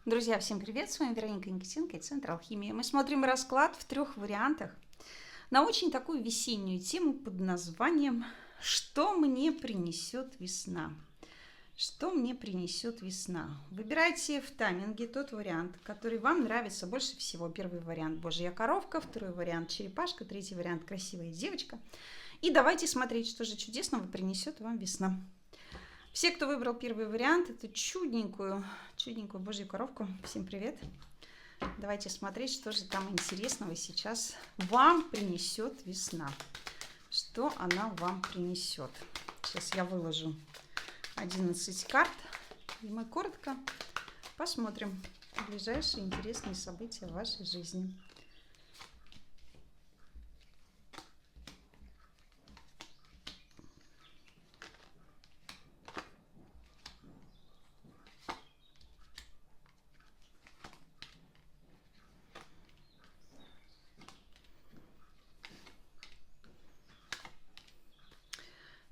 Друзья, всем привет! С вами Вероника Никитенко и Центр Алхимии. Мы смотрим расклад в 3 вариантах на очень такую весеннюю тему под названием «Что мне принесет весна?». Что мне принесет весна? Выбирайте в тайминге тот вариант, который вам нравится больше всего. Первый вариант – Божья коровка, второй вариант – черепашка, третий вариант – красивая девочка. И давайте смотреть, что же чудесного принесет вам весна. Все, кто выбрал первый вариант, эту чудненькую Божью коровку, всем привет. Давайте смотреть, что же там интересного сейчас вам принесет весна. Что она вам принесет. Сейчас я выложу 11 карт, и мы коротко посмотрим ближайшие интересные события в вашей жизни.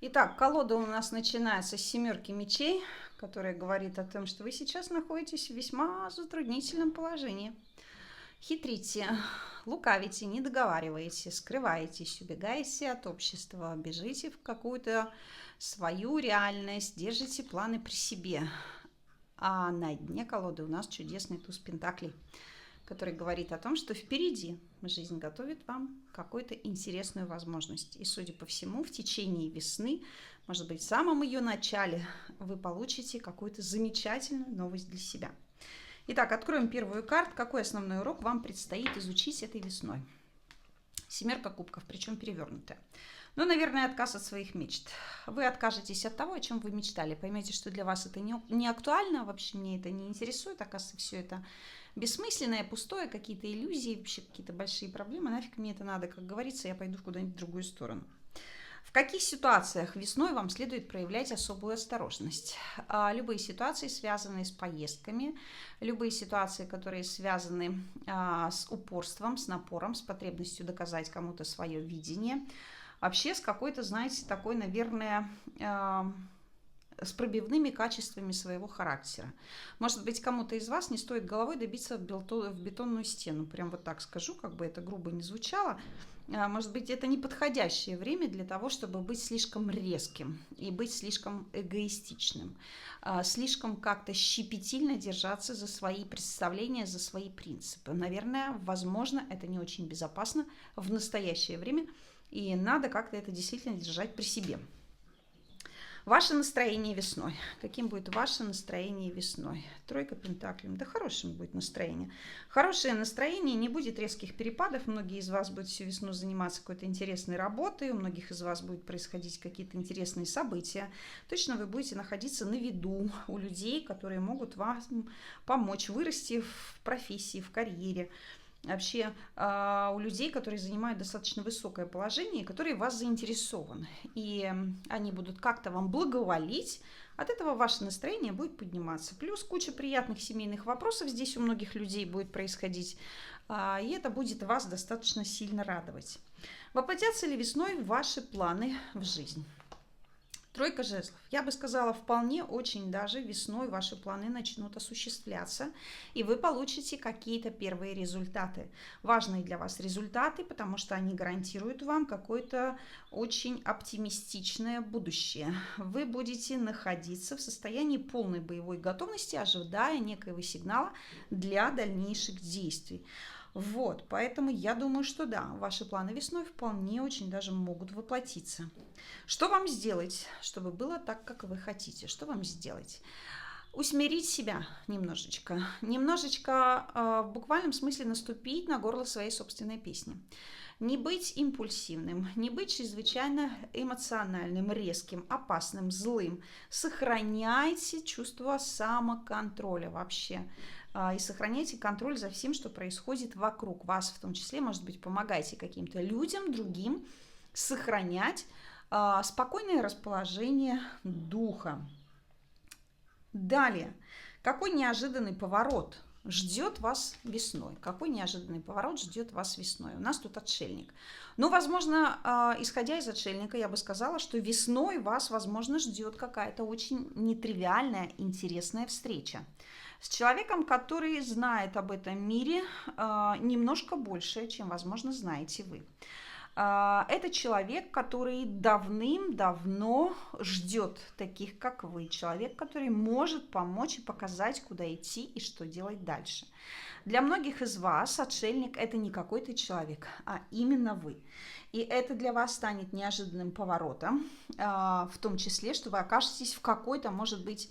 Итак, колода у нас начинается с семерки мечей, которая говорит о том, что вы сейчас находитесь в весьма затруднительном положении. Хитрите, лукавите, не договариваете, скрываетесь, убегаете от общества, бежите в какую-то свою реальность, держите планы при себе. А на дне колоды у нас чудесный туз пентаклей, который говорит о том, что впереди жизнь готовит вам какую-то интересную возможность. И, судя по всему, в течение весны, может быть, в самом ее начале, вы получите какую-то замечательную новость для себя. Итак, откроем первую карту. Какой основной урок вам предстоит изучить этой весной? Семерка кубков, причем перевернутая. Ну, наверное, отказ от своих мечт. Вы откажетесь от того, о чем вы мечтали. Поймете, что для вас это не актуально, вообще мне это не интересует. Оказывается, все это бессмысленное, пустое, какие-то иллюзии, вообще какие-то большие проблемы. Нафиг мне это надо, как говорится, я пойду куда-нибудь в другую сторону. В каких ситуациях весной вам следует проявлять особую осторожность? Любые ситуации, связанные с поездками, любые ситуации, которые связаны с упорством, с напором, с потребностью доказать кому-то свое видение. Вообще с какой-то, знаете, такой, наверное, с пробивными качествами своего характера. Может быть, кому-то из вас не стоит головой добиться в бетонную стену. Прям вот так скажу, как бы это грубо не звучало. Может быть, это неподходящее время для того, чтобы быть слишком резким и быть слишком эгоистичным. Слишком как-то щепетильно держаться за свои представления, за свои принципы. Наверное, возможно, это не очень безопасно в настоящее время. И надо как-то это действительно держать при себе. Ваше настроение весной. Каким будет ваше настроение весной? Тройка пентаклей. Да хорошим будет настроение. Хорошее настроение, не будет резких перепадов. Многие из вас будут всю весну заниматься какой-то интересной работой. У многих из вас будут происходить какие-то интересные события. Точно вы будете находиться на виду у людей, которые могут вам помочь вырасти в профессии, в карьере. Вообще у людей, которые занимают достаточно высокое положение, которые в вас заинтересованы. И они будут как-то вам благоволить, от этого ваше настроение будет подниматься. Плюс куча приятных семейных вопросов здесь у многих людей будет происходить, и это будет вас достаточно сильно радовать. Воплотятся ли весной ваши планы в жизнь? Тройка жезлов. Я бы сказала, вполне очень даже весной ваши планы начнут осуществляться, и вы получите какие-то первые результаты. Важные для вас результаты, потому что они гарантируют вам какое-то очень оптимистичное будущее. Вы будете находиться в состоянии полной боевой готовности, ожидая некоего сигнала для дальнейших действий. Вот, поэтому я думаю, что да, ваши планы весной вполне очень даже могут воплотиться. Что вам сделать, чтобы было так, как вы хотите? Что вам сделать? Усмирить себя немножечко. Немножечко в буквальном смысле наступить на горло своей собственной песни. Не быть импульсивным, не быть чрезвычайно эмоциональным, резким, опасным, злым. Сохраняйте чувство самоконтроля вообще. И сохраняйте контроль за всем, что происходит вокруг вас. В том числе, может быть, помогайте каким-то людям, другим сохранять спокойное расположение духа. Далее. Какой неожиданный поворот ждет вас весной? Какой неожиданный поворот ждет вас весной? У нас тут отшельник. Ну, возможно, исходя из отшельника, я бы сказала, что весной вас, возможно, ждет какая-то очень нетривиальная, интересная встреча с человеком, который знает об этом мире немножко больше, чем, возможно, знаете вы. Это человек, который давным-давно ждет таких, как вы. Человек, который может помочь и показать, куда идти и что делать дальше. Для многих из вас отшельник – это не какой-то человек, а именно вы. И это для вас станет неожиданным поворотом, в том числе, что вы окажетесь в какой-то, может быть,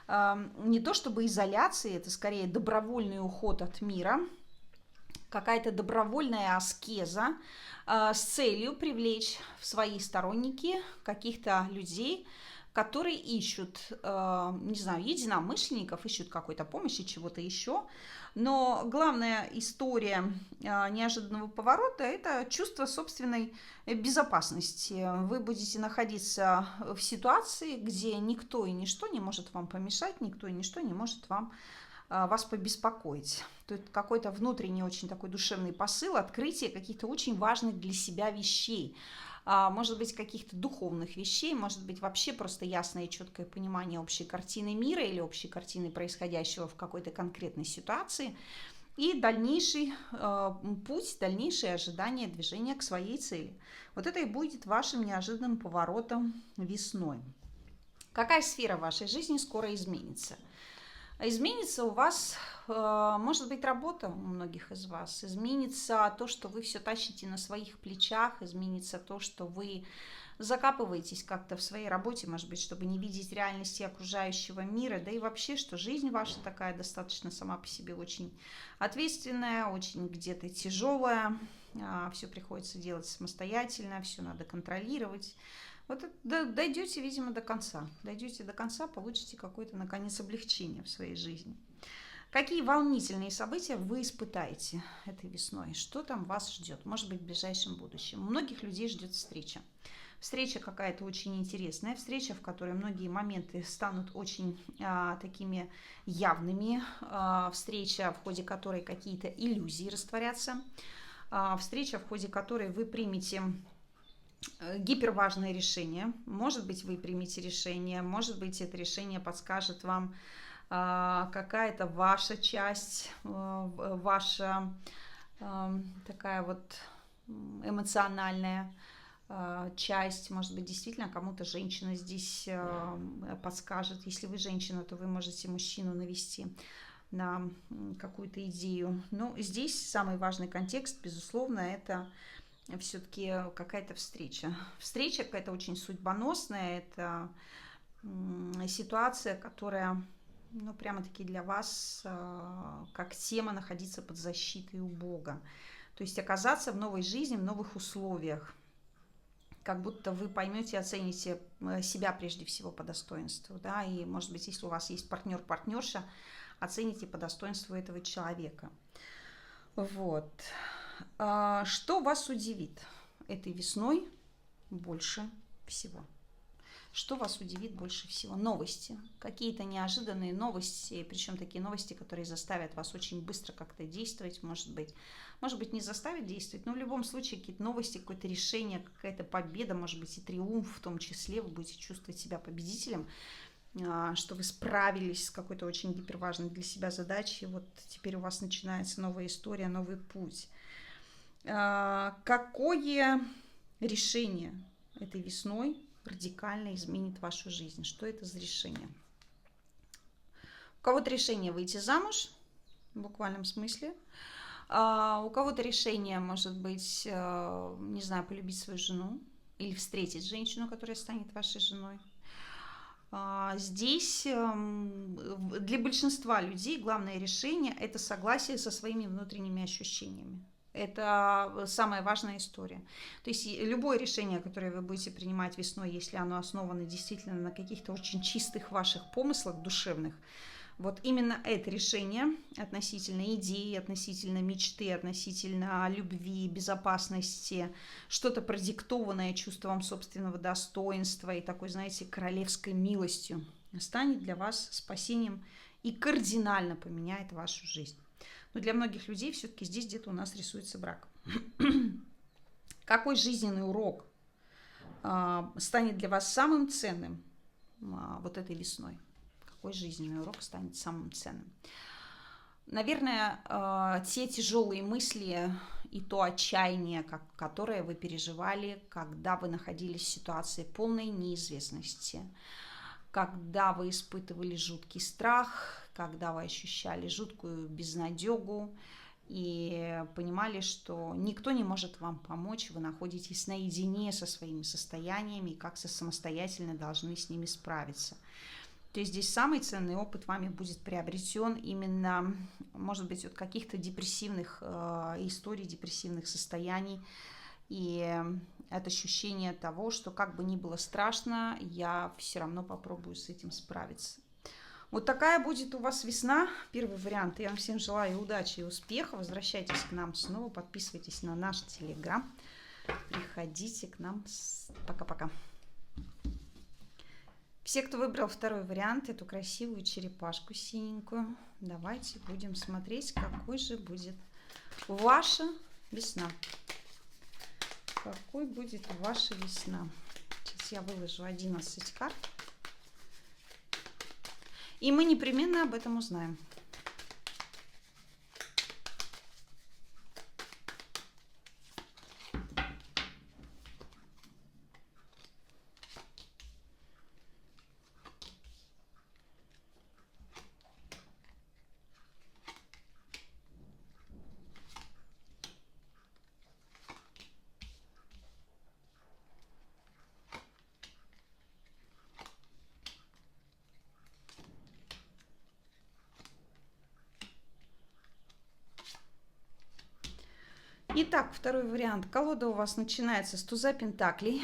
не то чтобы изоляции, это скорее добровольный уход от мира, какая-то добровольная аскеза с целью привлечь в свои сторонники каких-то людей, которые ищут, не знаю, единомышленников, ищут какой-то помощи, чего-то еще. Но главная история неожиданного поворота – это чувство собственной безопасности. Вы будете находиться в ситуации, где никто и ничто не может вам помешать, никто и ничто не может вас побеспокоить. Тут какой-то внутренний очень такой душевный посыл, открытие каких-то очень важных для себя вещей. Может быть, каких-то духовных вещей, может быть, вообще просто ясное и четкое понимание общей картины мира или общей картины происходящего в какой-то конкретной ситуации. И дальнейший путь, дальнейшее ожидание движения к своей цели. Вот это и будет вашим неожиданным поворотом весной. Какая сфера вашей жизни скоро изменится? Изменится у вас, может быть, работа у многих из вас, изменится то, что вы все тащите на своих плечах, изменится то, что вы закапываетесь как-то в своей работе, может быть, чтобы не видеть реальности окружающего мира, да и вообще, что жизнь ваша такая достаточно сама по себе очень ответственная, очень где-то тяжелая, все приходится делать самостоятельно, все надо контролировать. Вот дойдете, видимо, до конца. Дойдете до конца, получите какое-то, наконец, облегчение в своей жизни. Какие волнительные события вы испытаете этой весной? Что там вас ждет? Может быть, в ближайшем будущем. У многих людей ждет встреча. Встреча какая-то очень интересная, встреча, в которой многие моменты станут очень такими явными. Встреча, в ходе которой какие-то иллюзии растворятся. Встреча, в ходе которой вы примете гиперважное решение. Может быть, вы примете решение, может быть, это решение подскажет вам какая-то ваша часть, ваша такая вот эмоциональная часть. Может быть, действительно кому-то женщина здесь подскажет. Если вы женщина, то вы можете мужчину навести на какую-то идею. Но здесь самый важный контекст, безусловно, это все-таки какая-то встреча. Встреча какая-то очень судьбоносная, это ситуация, которая, ну, прямо-таки для вас как тема находиться под защитой у Бога. То есть оказаться в новой жизни, в новых условиях. Как будто вы поймете и оцените себя прежде всего по достоинству. Да? И, может быть, если у вас есть партнер-партнерша, оцените по достоинству этого человека. Вот. Что вас удивит этой весной больше всего? Что вас удивит больше всего? Новости. Какие-то неожиданные новости, причем такие новости, которые заставят вас очень быстро как-то действовать, может быть, не заставят действовать, но в любом случае какие-то новости, какое-то решение, какая-то победа, может быть, и триумф в том числе, вы будете чувствовать себя победителем, что вы справились с какой-то очень гиперважной для себя задачей, вот теперь у вас начинается новая история, новый путь. Какое решение этой весной радикально изменит вашу жизнь? Что это за решение? У кого-то решение выйти замуж, в буквальном смысле. У кого-то решение, может быть, не знаю, полюбить свою жену или встретить женщину, которая станет вашей женой. Здесь для большинства людей главное решение – это согласие со своими внутренними ощущениями. Это самая важная история. То есть любое решение, которое вы будете принимать весной, если оно основано действительно на каких-то очень чистых ваших помыслах душевных, вот именно это решение относительно идеи, относительно мечты, относительно любви, безопасности, что-то продиктованное чувством собственного достоинства и такой, знаете, королевской милостью, станет для вас спасением и кардинально поменяет вашу жизнь. Но для многих людей все-таки здесь где-то у нас рисуется брак. Какой жизненный урок станет для вас самым ценным вот этой весной? Какой жизненный урок станет самым ценным? Наверное, те тяжелые мысли и то отчаяние, которое вы переживали, когда вы находились в ситуации полной неизвестности, когда вы испытывали жуткий страх, когда вы ощущали жуткую безнадегу и понимали, что никто не может вам помочь, вы находитесь наедине со своими состояниями и как-то самостоятельно должны с ними справиться. То есть здесь самый ценный опыт вами будет приобретен именно, может быть, от каких-то депрессивных историй, депрессивных состояний. И это ощущение того, что как бы ни было страшно, я все равно попробую с этим справиться. Вот такая будет у вас весна. Первый вариант. Я вам всем желаю удачи и успеха. Возвращайтесь к нам снова, подписывайтесь на наш телеграм. Приходите к нам. Пока-пока. Все, кто выбрал второй вариант, эту красивую черепашку синенькую, давайте будем смотреть, какой же будет ваша весна. Какой будет ваша весна? Сейчас я выложу 11 карт. И мы непременно об этом узнаем. Итак, второй вариант. Колода у вас начинается с туза пентаклей.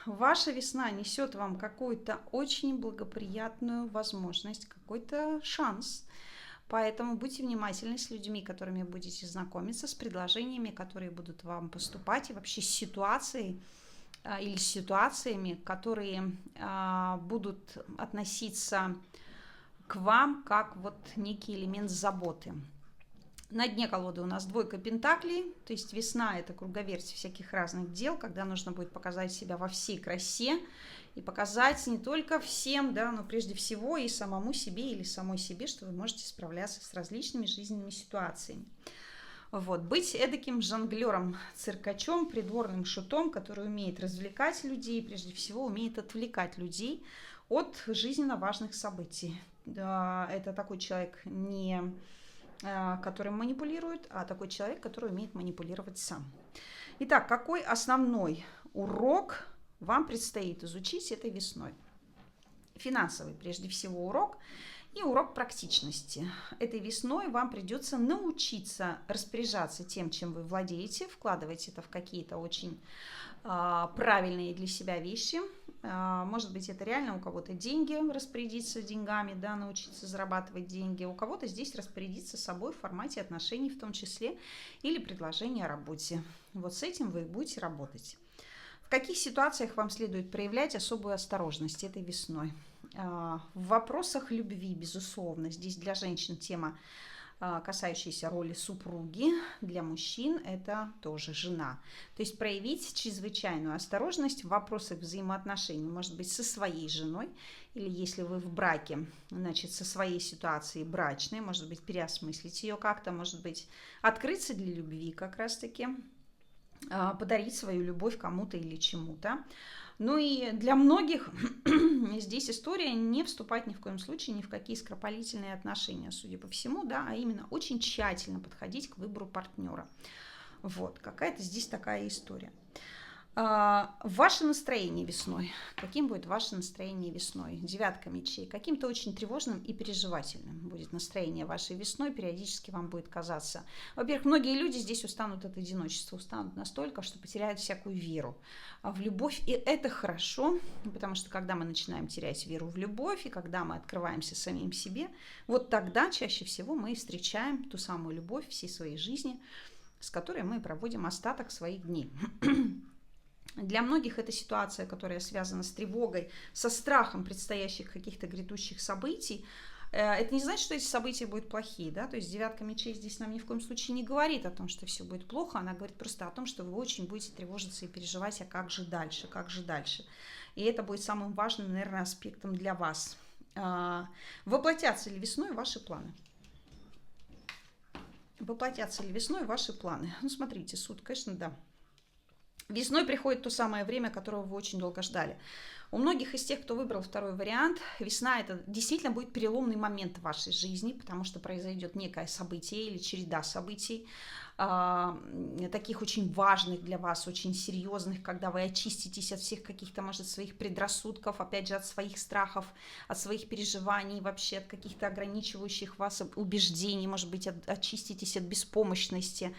Ваша весна несет вам какую-то очень благоприятную возможность, какой-то шанс. Поэтому будьте внимательны с людьми, которыми будете знакомиться, с предложениями, которые будут вам поступать, и вообще с ситуацией или с ситуациями, которые будут относиться к вам как вот некий элемент заботы. На дне колоды у нас двойка пентаклей, то есть весна – это круговерть всяких разных дел, когда нужно будет показать себя во всей красе и показать не только всем, да, но прежде всего и самому себе или самой себе, что вы можете справляться с различными жизненными ситуациями. Вот. Быть эдаким жонглером, циркачом, придворным шутом, который умеет развлекать людей, прежде всего умеет отвлекать людей от жизненно важных событий. Да, это такой человек не... которым манипулирует, а такой человек, который умеет манипулировать сам. Итак, какой основной урок вам предстоит изучить этой весной? Финансовый, прежде всего, урок и урок практичности. Этой весной вам придется научиться распоряжаться тем, чем вы владеете, вкладывать это в какие-то очень правильные для себя вещи. Может быть, это реально у кого-то деньги, распорядиться деньгами, да, научиться зарабатывать деньги. У кого-то здесь распорядиться собой в формате отношений в том числе или предложения о работе. Вот с этим вы будете работать. В каких ситуациях вам следует проявлять особую осторожность этой весной? В вопросах любви, безусловно, здесь для женщин тема, касающаяся роли супруги, для мужчин это тоже жена. То есть проявить чрезвычайную осторожность в вопросах взаимоотношений, может быть, со своей женой, или если вы в браке, значит, со своей ситуацией брачной, может быть, переосмыслить ее как-то, может быть, открыться для любви как раз-таки, подарить свою любовь кому-то или чему-то. Ну и для многих здесь история не вступать ни в коем случае ни в какие скоропалительные отношения, судя по всему, да, а именно очень тщательно подходить к выбору партнера. Вот, какая-то здесь такая история. Ваше настроение весной. Каким будет ваше настроение весной? Девятка мечей. Каким-то очень тревожным и переживательным будет настроение вашей весной. Периодически вам будет казаться. Во-первых, многие люди здесь устанут от одиночества. Устанут настолько, что потеряют всякую веру в любовь. И это хорошо, потому что когда мы начинаем терять веру в любовь, и когда мы открываемся самим себе, вот тогда чаще всего мы встречаем ту самую любовь всей своей жизни, с которой мы проводим остаток своих дней. Для многих это ситуация, которая связана с тревогой, со страхом предстоящих каких-то грядущих событий. Это не значит, что эти события будут плохие, да, то есть девятка мечей здесь нам ни в коем случае не говорит о том, что все будет плохо, она говорит просто о том, что вы очень будете тревожиться и переживать, а как же дальше, как же дальше. И это будет самым важным, наверное, аспектом для вас. Воплотятся ли весной ваши планы? Воплотятся ли весной ваши планы? Ну, смотрите, суд, конечно, да. Весной приходит то самое время, которого вы очень долго ждали. У многих из тех, кто выбрал второй вариант, весна это действительно будет переломный момент в вашей жизни, потому что произойдет некое событие или череда событий, таких очень важных для вас, очень серьезных, когда вы очиститесь от всех каких-то, может, своих предрассудков, опять же, от своих страхов, от своих переживаний, вообще от каких-то ограничивающих вас убеждений, может быть, очиститесь от беспомощности.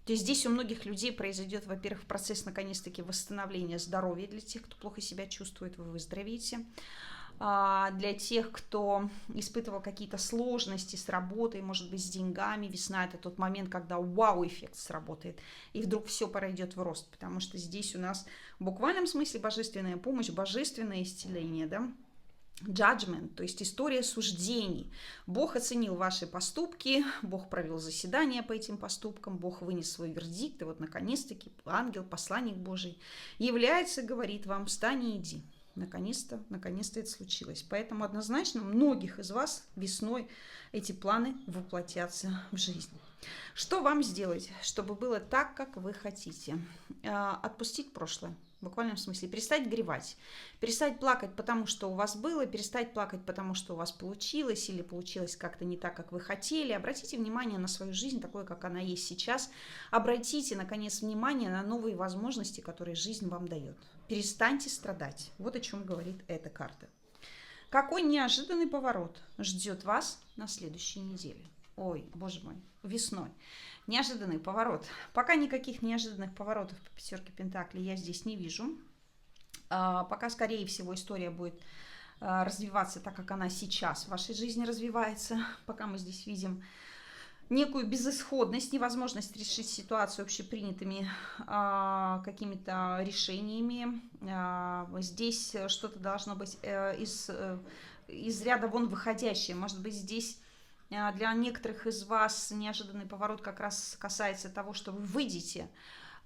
То есть здесь у многих людей произойдет, во-первых, процесс, наконец-таки, восстановления здоровья. Для тех, кто плохо себя чувствует, вы выздоровеете. Для тех, кто испытывал какие-то сложности с работой, может быть, с деньгами, весна – это тот момент, когда вау-эффект сработает, и вдруг все пойдет в рост, потому что здесь у нас в буквальном смысле божественная помощь, божественное исцеление, да? Judgment, то есть история суждений. Бог оценил ваши поступки, Бог провел заседание по этим поступкам, Бог вынес свой вердикт, и вот наконец-таки ангел, посланник Божий, является, говорит вам: встань и иди. Наконец-то это случилось. Поэтому однозначно многих из вас весной эти планы воплотятся в жизнь. Что вам сделать, чтобы было так, как вы хотите? Отпустить прошлое. В буквальном смысле перестать горевать, перестать плакать, потому что у вас было, перестать плакать, потому что у вас получилось или получилось как-то не так, как вы хотели. Обратите внимание на свою жизнь, такой, как она есть сейчас. Обратите, наконец, внимание на новые возможности, которые жизнь вам дает. Перестаньте страдать. Вот о чем говорит эта карта. Какой неожиданный поворот ждет вас на следующей неделе? Ой, боже мой, весной. Неожиданный поворот. Пока никаких неожиданных поворотов по пятерке Пентаклей я здесь не вижу. Пока, скорее всего, история будет развиваться так, как она сейчас в вашей жизни развивается. Пока мы здесь видим некую безысходность, невозможность решить ситуацию общепринятыми какими-то решениями. Здесь что-то должно быть из ряда вон выходящее. Может быть, здесь для некоторых из вас неожиданный поворот как раз касается того, что вы выйдете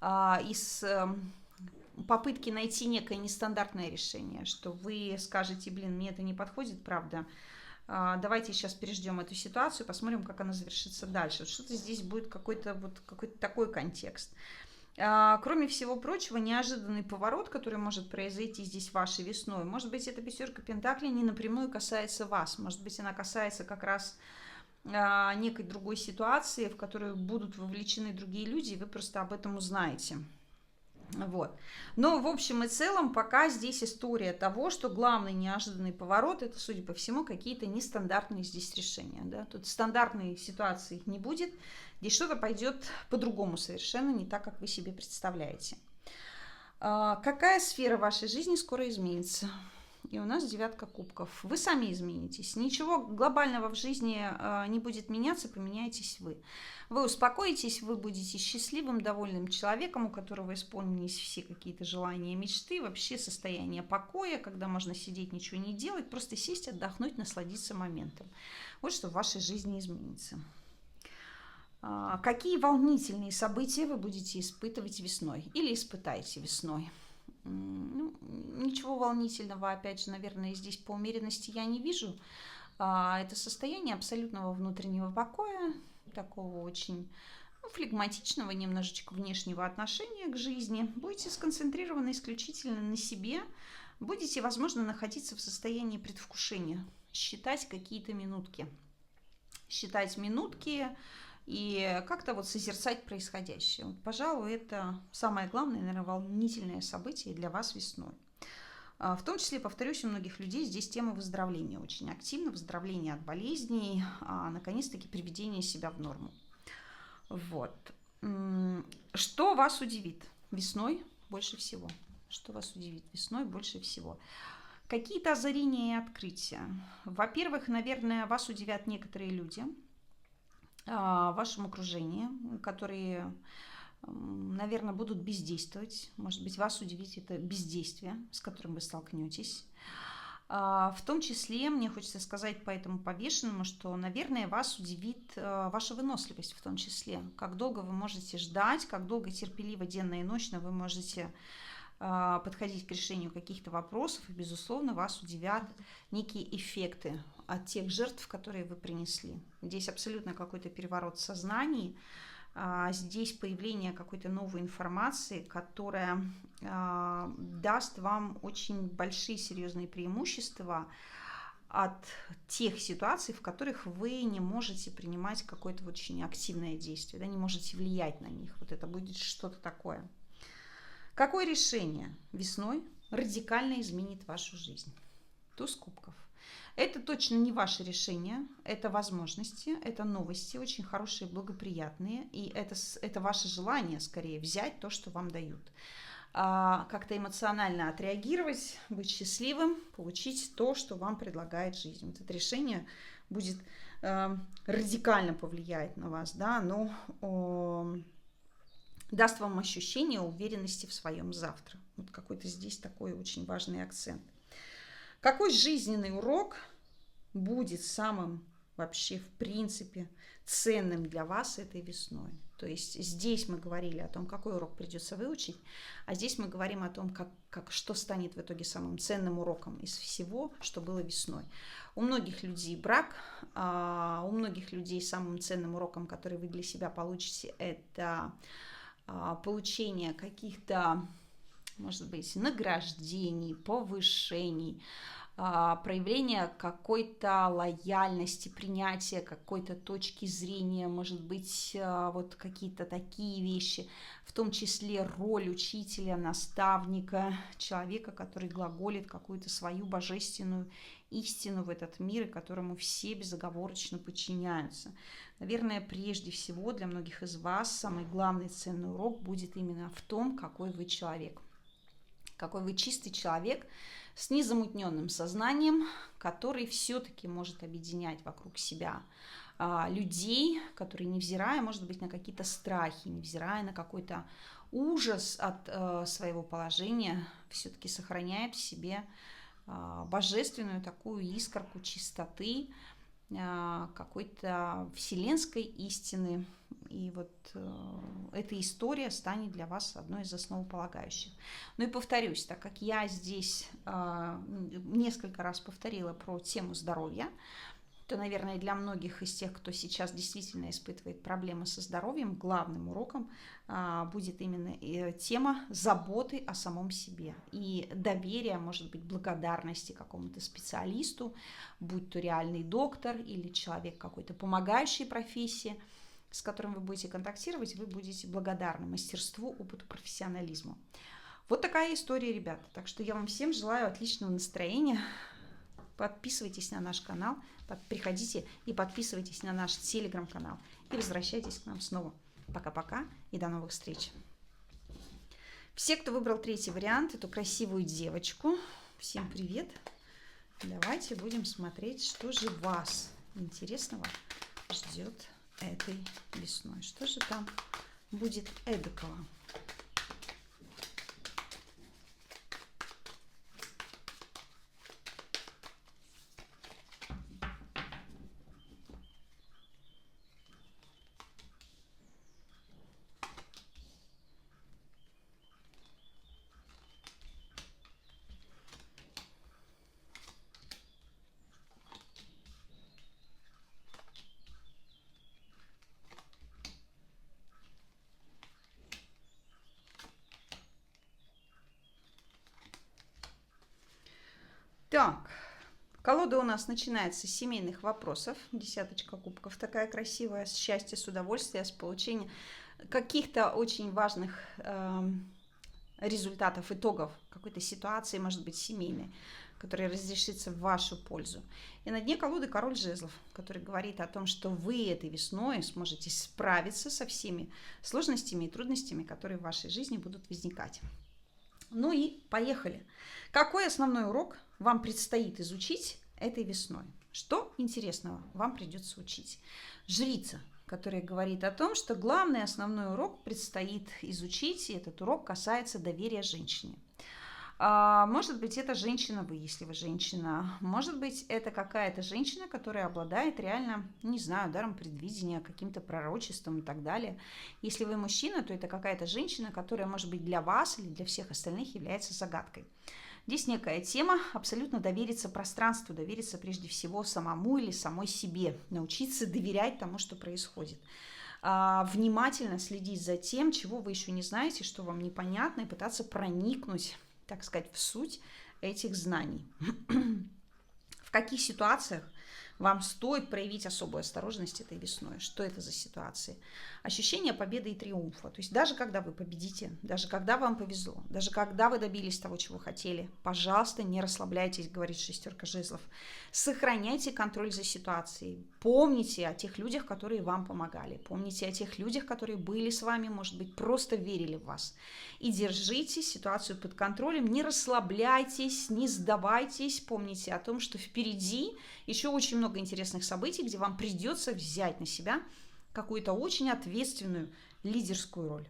из попытки найти некое нестандартное решение, что вы скажете: блин, мне это не подходит, правда, давайте сейчас переждем эту ситуацию, посмотрим, как она завершится дальше. Что-то здесь будет какой-то такой контекст. Кроме всего прочего, неожиданный поворот, который может произойти здесь вашей весной, может быть, эта пятерка Пентаклей не напрямую касается вас, может быть, она касается как раз некой другой ситуации, в которую будут вовлечены другие люди, и вы просто об этом узнаете. Вот. Но в общем и целом пока здесь история того, что главный неожиданный поворот — это, судя по всему, какие-то нестандартные здесь решения. Да? Тут стандартной ситуации не будет, здесь что-то пойдет по-другому совершенно, не так, как вы себе представляете. Какая сфера вашей жизни скоро изменится? И у нас девятка кубков. Вы сами изменитесь. Ничего глобального в жизни не будет меняться, поменяетесь вы. Вы успокоитесь, вы будете счастливым, довольным человеком, у которого исполнились все какие-то желания, мечты, вообще состояние покоя, когда можно сидеть, ничего не делать, просто сесть, отдохнуть, насладиться моментом. Вот что в вашей жизни изменится. Какие волнительные события вы будете испытывать весной или испытаете весной? Ну, ничего волнительного, опять же, наверное, здесь по умеренности я не вижу. Это состояние абсолютного внутреннего покоя, такого очень флегматичного, немножечко внешнего отношения к жизни. Будете сконцентрированы исключительно на себе, будете, возможно, находиться в состоянии предвкушения, считать какие-то минутки. Считать минутки и как-то вот созерцать происходящее. Вот, пожалуй, это самое главное, наверное, волнительное событие для вас весной. В том числе, повторюсь, у многих людей здесь тема выздоровления очень активна, выздоровление от болезней, наконец-таки приведение себя в норму. Вот. Что вас удивит весной больше всего? Что вас удивит весной больше всего? Какие-то озарения и открытия. Во-первых, наверное, вас удивят некоторые люди в вашем окружении, которые, наверное, будут бездействовать. Может быть, вас удивит это бездействие, с которым вы столкнетесь. В том числе, мне хочется сказать по этому повешенному, что, наверное, вас удивит ваша выносливость в том числе. Как долго вы можете ждать, как долго терпеливо денно и ночно вы можете подходить к решению каких-то вопросов. И, безусловно, вас удивят некие эффекты от тех жертв, которые вы принесли. Здесь абсолютно какой-то переворот в сознании. Здесь появление какой-то новой информации, которая даст вам очень большие серьезные преимущества от тех ситуаций, в которых вы не можете принимать какое-то очень активное действие, да, не можете влиять на них. Вот это будет что-то такое. Какое решение весной радикально изменит вашу жизнь? Туз кубков. Это точно не ваше решение, это возможности, это новости, очень хорошие, благоприятные, и это ваше желание, скорее, взять то, что вам дают. Как-то эмоционально отреагировать, быть счастливым, получить то, что вам предлагает жизнь. Вот это решение будет радикально повлиять на вас, да, но даст вам ощущение уверенности в своем завтра. Вот какой-то здесь такой очень важный акцент. Какой жизненный урок будет самым вообще в принципе ценным для вас этой весной? То есть здесь мы говорили о том, какой урок придется выучить, а здесь мы говорим о том, что станет в итоге самым ценным уроком из всего, что было весной. У многих людей брак, у многих людей самым ценным уроком, который вы для себя получите, это получение каких-то, может быть, награждений, повышений, проявление какой-то лояльности, принятия какой-то точки зрения, может быть, вот какие-то такие вещи, в том числе роль учителя, наставника, человека, который глаголит какую-то свою божественную истину в этот мир, и которому все безоговорочно подчиняются. Наверное, прежде всего для многих из вас самый главный ценный урок будет именно в том, какой вы человек. Какой вы чистый человек с незамутненным сознанием, который все-таки может объединять вокруг себя людей, которые, невзирая, может быть, на какие-то страхи, невзирая на какой-то ужас от своего положения, все-таки сохраняет в себе божественную такую искорку чистоты, какой-то вселенской истины. И вот эта история станет для вас одной из основополагающих. Ну и повторюсь, так как я здесь несколько раз повторила про тему здоровья, то, наверное, для многих из тех, кто сейчас действительно испытывает проблемы со здоровьем, главным уроком будет именно тема заботы о самом себе и доверия, может быть, благодарности какому-то специалисту, будь то реальный доктор или человек какой-то помогающей профессии, с которым вы будете контактировать, вы будете благодарны мастерству, опыту, профессионализму. Вот такая история, ребята. Так что я вам всем желаю отличного настроения. Подписывайтесь на наш канал, приходите и подписывайтесь на наш телеграм-канал. И возвращайтесь к нам снова. Пока-пока и до новых встреч. Все, кто выбрал третий вариант, эту красивую девочку, всем привет. Давайте будем смотреть, что же вас интересного ждет этой весной. Что же там будет эдакого? Так, колода у нас начинается с семейных вопросов. Десяточка кубков такая красивая, с счастья, с удовольствия, с получения каких-то очень важных результатов, итогов какой-то ситуации, может быть, семейной, которая разрешится в вашу пользу. И на дне колоды король жезлов, который говорит о том, что вы этой весной сможете справиться со всеми сложностями и трудностями, которые в вашей жизни будут возникать. Ну и поехали. Какой основной урок вам предстоит изучить этой весной? Что интересного вам придется учить? Жрица, которая говорит о том, что главный основной урок предстоит изучить, и этот урок касается доверия женщине. Может быть, это женщина вы, если вы женщина. Может быть, это какая-то женщина, которая обладает реально, не знаю, даром предвидения, каким-то пророчеством и так далее. Если вы мужчина, то это какая-то женщина, которая, может быть, для вас или для всех остальных является загадкой. Здесь некая тема абсолютно довериться пространству, довериться прежде всего самому или самой себе, научиться доверять тому, что происходит. Внимательно следить за тем, чего вы еще не знаете, что вам непонятно, и пытаться проникнуть, так сказать, в суть этих знаний. В каких ситуациях вам стоит проявить особую осторожность этой весной? Что это за ситуации? Ощущение победы и триумфа. То есть даже когда вы победите, даже когда вам повезло, даже когда вы добились того, чего хотели, пожалуйста, не расслабляйтесь, говорит шестерка жезлов. Сохраняйте контроль за ситуацией. Помните о тех людях, которые вам помогали. Помните о тех людях, которые были с вами, может быть, просто верили в вас. И держите ситуацию под контролем. Не расслабляйтесь, не сдавайтесь. Помните о том, что впереди еще очень много интересных событий, где вам придется взять на себя какую-то очень ответственную лидерскую роль.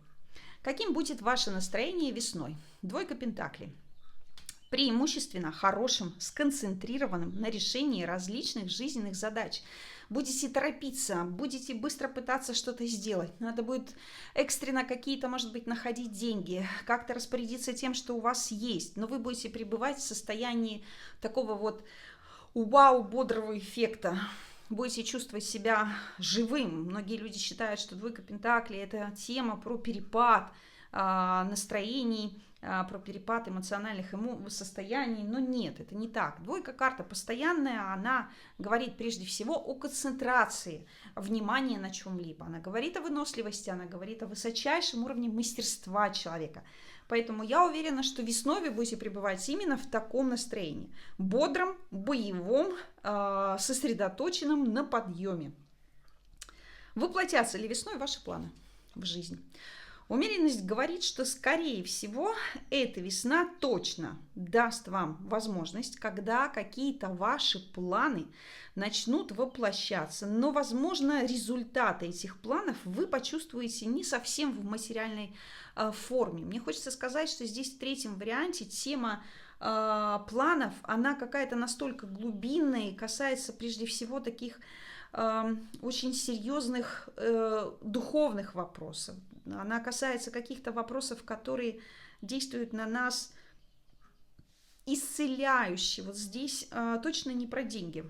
Каким будет ваше настроение весной? Двойка пентаклей. Преимущественно хорошим, сконцентрированным на решении различных жизненных задач. Будете торопиться, будете быстро пытаться что-то сделать. Надо будет экстренно какие-то, может быть, находить деньги, как-то распорядиться тем, что у вас есть. Но вы будете пребывать в состоянии такого вот вау, бодрого эффекта. Будете чувствовать себя живым. Многие люди считают, что двойка пентаклей – это тема про перепад настроений, про перепад эмоциональных состояний. Но нет, это не так. Двойка карта постоянная, она говорит прежде всего о концентрации внимания на чем-либо. Она говорит о выносливости, она говорит о высочайшем уровне мастерства человека. Поэтому я уверена, что весной вы будете пребывать именно в таком настроении. Бодром, боевом, сосредоточенном на подъеме. Воплотятся ли весной ваши планы в жизнь? Умеренность говорит, что, скорее всего, эта весна точно даст вам возможность, когда какие-то ваши планы начнут воплощаться. Но, возможно, результаты этих планов вы почувствуете не совсем в материальной форме. Мне хочется сказать, что здесь в третьем варианте тема планов, она какая-то настолько глубинная и касается прежде всего таких очень серьезных духовных вопросов. Она касается каких-то вопросов, которые действуют на нас исцеляюще. Вот здесь точно не про деньги.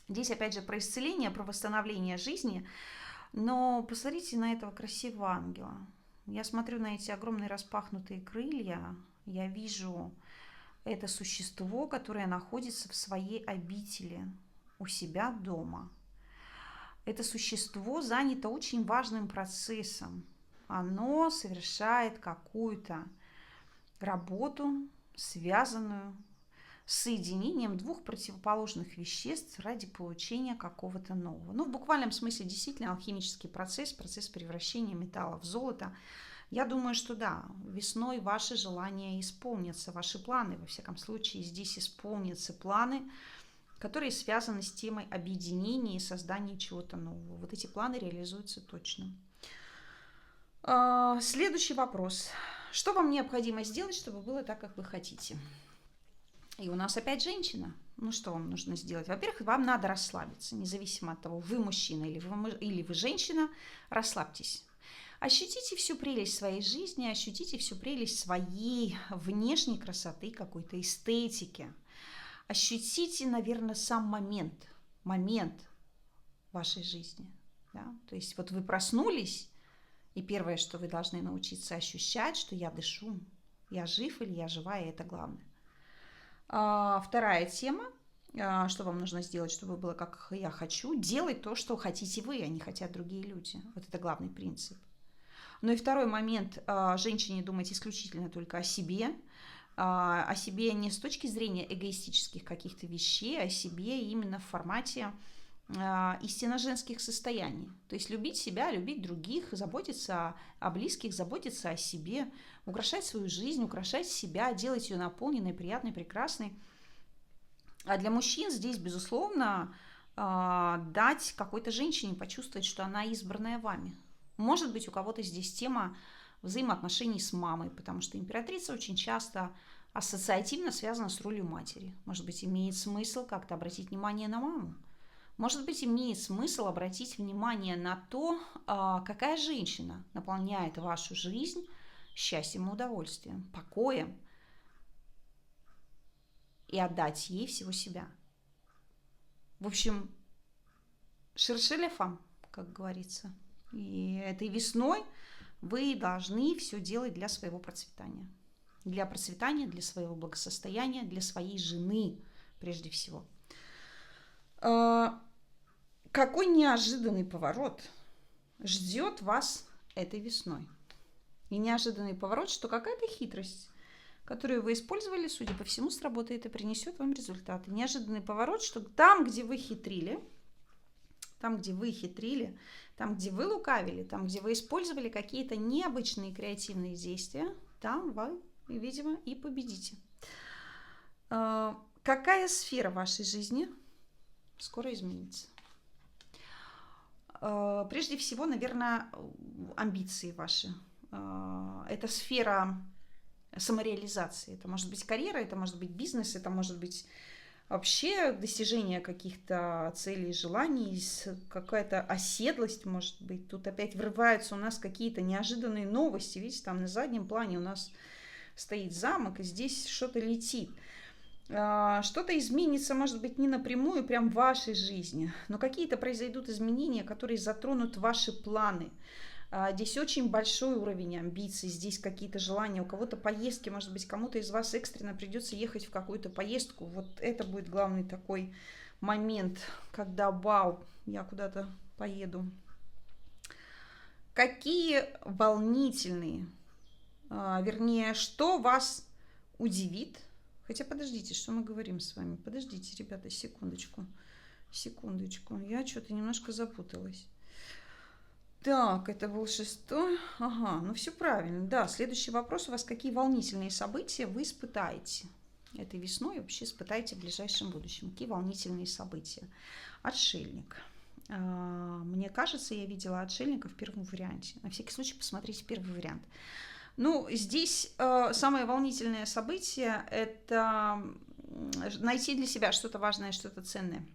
Здесь опять же про исцеление, про восстановление жизни. Но посмотрите на этого красивого ангела. Я смотрю на эти огромные распахнутые крылья. Я вижу это существо, которое находится в своей обители у себя дома. Это существо занято очень важным процессом. Оно совершает какую-то работу, связанную с соединением двух противоположных веществ ради получения какого-то нового. Ну, в буквальном смысле, действительно, алхимический процесс, процесс превращения металла в золото. Я думаю, что да, весной ваши желания исполнятся, ваши планы, во всяком случае, здесь исполнятся планы, которые связаны с темой объединения и создания чего-то нового. Вот эти планы реализуются точно. Следующий вопрос. Что вам необходимо сделать, чтобы было так, как вы хотите? И у нас опять женщина. Ну, что вам нужно сделать? Во-первых, вам надо расслабиться, независимо от того, вы мужчина или вы женщина, расслабьтесь. Ощутите всю прелесть своей жизни, ощутите всю прелесть своей внешней красоты, какой-то эстетики. Ощутите, наверное, сам момент вашей жизни. Да? То есть вот вы проснулись, и первое, что вы должны научиться ощущать, что я дышу, я жив или я жива, и это главное. Вторая тема, что вам нужно сделать, чтобы было как я хочу, делать то, что хотите вы, а не хотят другие люди. Вот это главный принцип. Ну и второй момент, женщине думать исключительно только о себе не с точки зрения эгоистических каких-то вещей, а о себе именно в формате истинно женских состояний. То есть любить себя, любить других, заботиться о близких, заботиться о себе, украшать свою жизнь, украшать себя, делать ее наполненной, приятной, прекрасной. А для мужчин здесь, безусловно, дать какой-то женщине почувствовать, что она избранная вами. Может быть, у кого-то здесь тема взаимоотношений с мамой, потому что императрица очень часто ассоциативно связана с ролью матери. Может быть, имеет смысл как-то обратить внимание на маму. Может быть, имеет смысл обратить внимание на то, какая женщина наполняет вашу жизнь счастьем и удовольствием, покоем, и отдать ей всего себя. В общем, шерше ля фам, как говорится. И этой весной вы должны все делать для своего процветания. Для процветания, для своего благосостояния, для своей жены прежде всего. Какой неожиданный поворот ждет вас этой весной? И неожиданный поворот, что какая-то хитрость, которую вы использовали, судя по всему, сработает и принесет вам результаты. Неожиданный поворот, что там, где вы хитрили, там, где вы лукавили, там, где вы использовали какие-то необычные креативные действия, там вы, видимо, и победите. Какая сфера вашей жизни скоро изменится? Прежде всего, наверное, амбиции ваши. Это сфера самореализации. Это может быть карьера, это может быть бизнес, это может быть вообще достижение каких-то целей, желаний, какая-то оседлость, может быть. Тут опять врываются у нас какие-то неожиданные новости. Видите, там на заднем плане у нас стоит замок, и здесь что-то летит. Что-то изменится, может быть, не напрямую прям в вашей жизни, но какие-то произойдут изменения, которые затронут ваши планы. Здесь очень большой уровень амбиций, здесь какие-то желания, у кого-то поездки, может быть, кому-то из вас экстренно придется ехать в какую-то поездку. Вот это будет главный такой момент, когда вау, я куда-то поеду. Какие волнительные, вернее, что вас удивит? Хотя подождите, что мы говорим с вами? Подождите, ребята, секундочку. Я что-то немножко запуталась. Так, это был 6-й. Ага, ну все правильно. Да, следующий вопрос у вас. Какие волнительные события вы испытаете этой весной? Вообще испытаете в ближайшем будущем. Какие волнительные события? Отшельник. Мне кажется, я видела отшельника в первом варианте. На всякий случай посмотрите первый вариант. Ну, здесь самое волнительное событие – это найти для себя что-то важное, что-то ценное.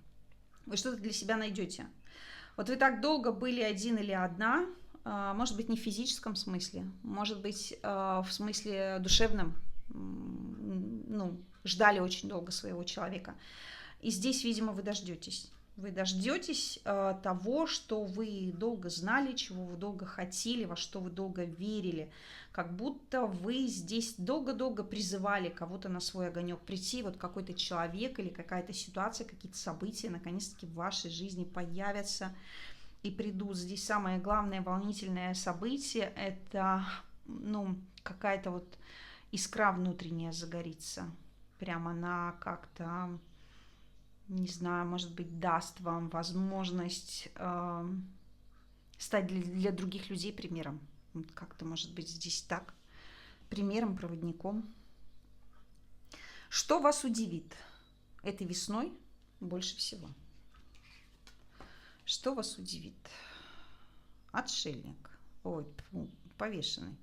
Вы что-то для себя найдете. Вот вы так долго были один или одна, может быть, не в физическом смысле, может быть, в смысле душевном, ну, ждали очень долго своего человека. И здесь, видимо, вы дождетесь. Вы дождетесь того, что вы долго знали, чего вы долго хотели, во что вы долго верили. Как будто вы здесь долго-долго призывали кого-то на свой огонек прийти. Вот какой-то человек или какая-то ситуация, какие-то события наконец-таки в вашей жизни появятся и придут. Здесь самое главное волнительное событие – это какая-то вот искра внутренняя загорится. Прямо она как-то, не знаю, может быть, даст вам возможность стать для других людей примером. Как-то, может быть, здесь так. Примером, проводником. Что вас удивит этой весной больше всего? Что вас удивит? Отшельник. Ой, повешенный.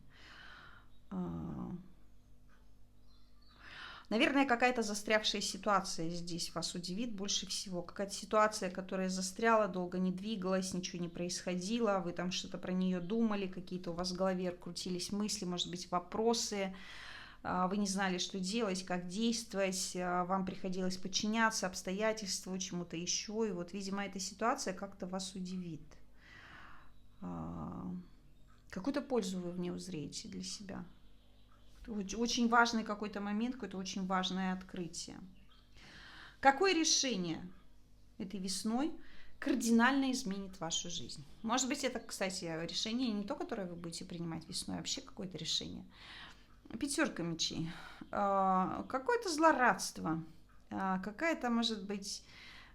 Наверное, какая-то застрявшая ситуация здесь вас удивит больше всего. Какая-то ситуация, которая застряла, долго не двигалась, ничего не происходило, вы там что-то про нее думали, какие-то у вас в голове крутились мысли, может быть, вопросы, вы не знали, что делать, как действовать, вам приходилось подчиняться обстоятельству, чему-то еще, и вот, видимо, эта ситуация как-то вас удивит. Какую-то пользу вы в ней узреете для себя. Очень важный какой-то момент, какое-то очень важное открытие. Какое решение этой весной кардинально изменит вашу жизнь? Может быть, это, кстати, решение не то, которое вы будете принимать весной, а вообще какое-то решение. 5 мечей. Какое-то злорадство, какая-то, может быть,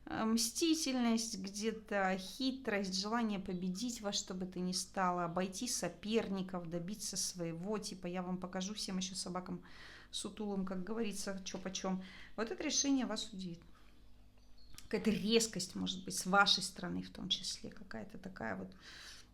мстительность, где-то хитрость, желание победить во что бы то ни стало, обойти соперников, добиться своего, типа я вам покажу всем еще собакам сутулым, как говорится, чё почем. Вот это решение вас удивит. Какая-то резкость, может быть, с вашей стороны в том числе, какая-то такая вот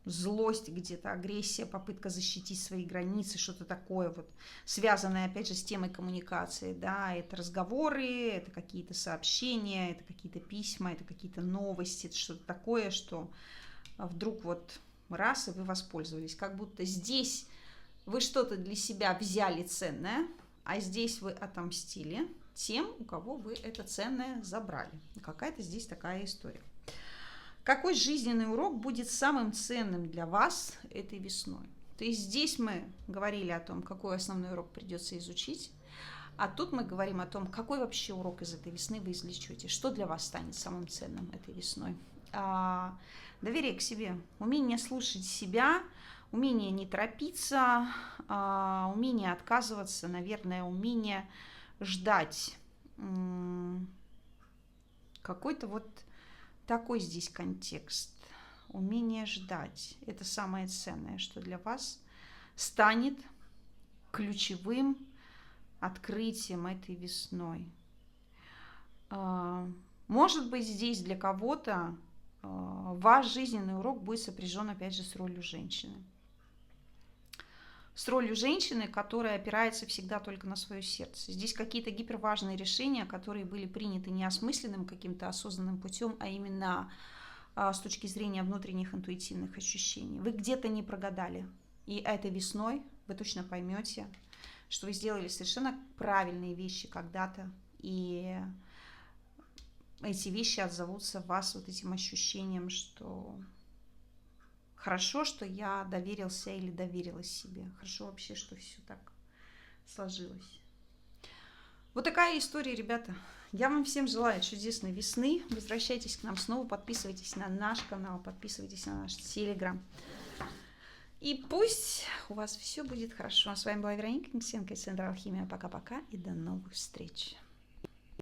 злость где-то, агрессия, попытка защитить свои границы, что-то такое вот, связанное, опять же, с темой коммуникации, да, это разговоры, это какие-то сообщения, это какие-то письма, это какие-то новости, это что-то такое, что вдруг вот раз, и вы воспользовались, как будто здесь вы что-то для себя взяли ценное, а здесь вы отомстили тем, у кого вы это ценное забрали. Какая-то здесь такая история. Какой жизненный урок будет самым ценным для вас этой весной? То есть здесь мы говорили о том, какой основной урок придется изучить, а тут мы говорим о том, какой вообще урок из этой весны вы извлечете, что для вас станет самым ценным этой весной. Доверие к себе, умение слушать себя, умение не торопиться, умение отказываться, наверное, умение ждать. Какой-то вот такой здесь контекст. Умение ждать. Это самое ценное, что для вас станет ключевым открытием этой весной. Может быть, здесь для кого-то ваш жизненный урок будет сопряжен, опять же, с ролью женщины. С ролью женщины, которая опирается всегда только на свое сердце. Здесь какие-то гиперважные решения, которые были приняты не осмысленным каким-то осознанным путем, а именно с точки зрения внутренних интуитивных ощущений. Вы где-то не прогадали. И этой весной вы точно поймете, что вы сделали совершенно правильные вещи когда-то. И эти вещи отзовутся в вас вот этим ощущением, что хорошо, что я доверился или доверилась себе. Хорошо вообще, что все так сложилось. Вот такая история, ребята. Я вам всем желаю чудесной весны. Возвращайтесь к нам снова, подписывайтесь на наш канал, подписывайтесь на наш Телеграм. И пусть у вас все будет хорошо. С вами была Вероника Никитенко из Центра Алхимия. Пока-пока и до новых встреч.